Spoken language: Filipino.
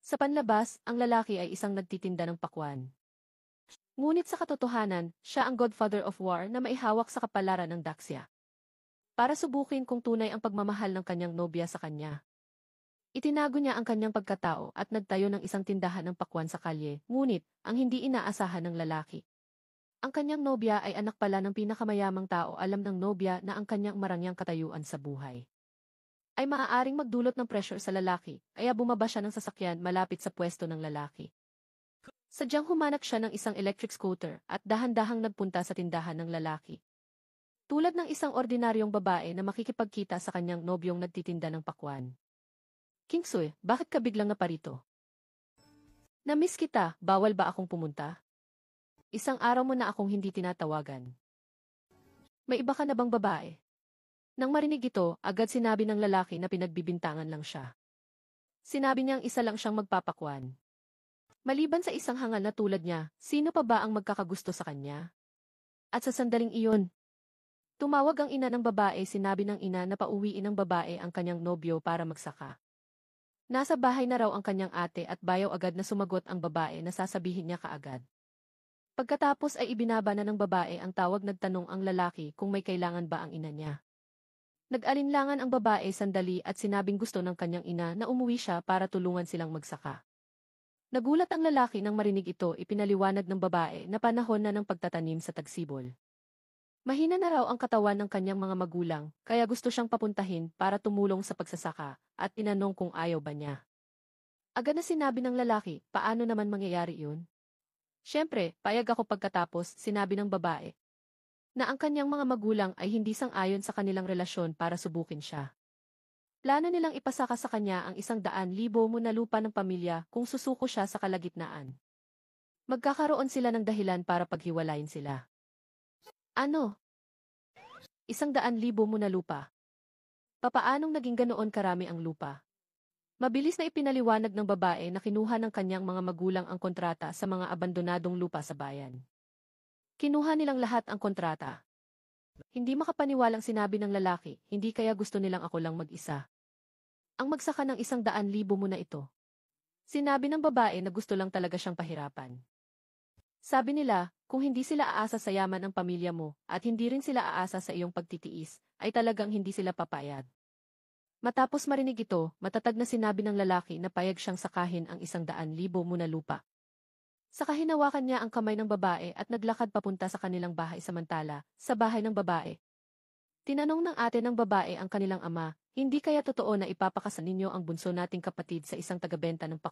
Sa panlabas, ang lalaki ay isang nagtitinda ng pakwan. Ngunit sa katotohanan, siya ang godfather of war na maihawak sa kapalaran ng Daxia. Para subukin kung tunay ang pagmamahal ng kanyang nobya sa kanya. Itinago niya ang kanyang pagkatao at nagtayo ng isang tindahan ng pakwan sa kalye, ngunit, ang hindi inaasahan ng lalaki. Ang kanyang nobya ay anak pala ng pinakamayamang tao. Alam ng nobya na ang kanyang marangyang katayuan sa buhay ay maaaring magdulot ng pressure sa lalaki, kaya bumaba siya ng sasakyan malapit sa pwesto ng lalaki. Sadyang humanap siya ng isang electric scooter at dahan-dahang nagpunta sa tindahan ng lalaki. Tulad ng isang ordinaryong babae na makikipagkita sa kanyang nobyong nagtitinda ng pakwan. Kingsoy, bakit ka biglang naparito? Namiss kita, bawal ba akong pumunta? Isang araw mo na akong hindi tinatawagan. May iba ka na bang babae? Nang marinig ito, agad sinabi ng lalaki na pinagbibintangan lang siya. Sinabi niyang isa lang siyang magpapakwan. Maliban sa isang hangal na tulad niya, sino pa ba ang magkakagusto sa kanya? At sa sandaling iyon, tumawag ang ina ng babae. Sinabi ng ina na pauwiin ng babae ang kanyang nobyo para magsaka. Nasa bahay na raw ang kanyang ate at bayaw agad na sumagot ang babae na sasabihin niya kaagad. Pagkatapos ay ibinaba na ng babae ang tawag. Nagtanong ang lalaki kung may kailangan ba ang ina niya. Nag-alinlangan ang babae sandali at sinabing gusto ng kanyang ina na umuwi siya para tulungan silang magsaka. Nagulat ang lalaki nang marinig ito. Ipinaliwanag ng babae na panahon na ng pagtatanim sa tagsibol. Mahina na raw ang katawan ng kanyang mga magulang, kaya gusto siyang papuntahin para tumulong sa pagsasaka, at tinanong kung ayaw ba niya. Agad na sinabi ng lalaki, paano naman mangyayari yun? Siyempre, payag ako. Pagkatapos, sinabi ng babae na ang kanyang mga magulang ay hindi sang-ayon sa kanilang relasyon para subukin siya. Plano nilang ipasaka sa kanya ang 100,000 mo na lupa ng pamilya kung susuko siya sa kalagitnaan. Magkakaroon sila ng dahilan para paghiwalayin sila. Ano? 100,000 mo na lupa? Papaanong naging ganoon karami ang lupa? Mabilis na ipinaliwanag ng babae na kinuha ng kanyang mga magulang ang kontrata sa mga abandonadong lupa sa bayan. Kinuha nilang lahat ang kontrata. Hindi makapaniwalang sinabi ng lalaki, hindi kaya gusto nilang ako lang mag-isa. Ang magsaka ng 100,000 mo na ito. Sinabi ng babae na gusto lang talaga siyang pahirapan. Sabi nila, kung hindi sila aasa sa yaman ng pamilya mo, at hindi rin sila aasa sa iyong pagtitiis, ay talagang hindi sila papayag. Matapos marinig ito, matatag na sinabi ng lalaki na payag siyang sakahin ang 100,000 mo na lupa. Saka hinawakan niya ang kamay ng babae at naglakad papunta sa kanilang bahay. Samantala, sa bahay ng babae, tinanong ng ate ng babae ang kanilang ama, hindi kaya totoo na ipapakasal ninyo ang bunso nating kapatid sa isang tagabenta ng pakwan?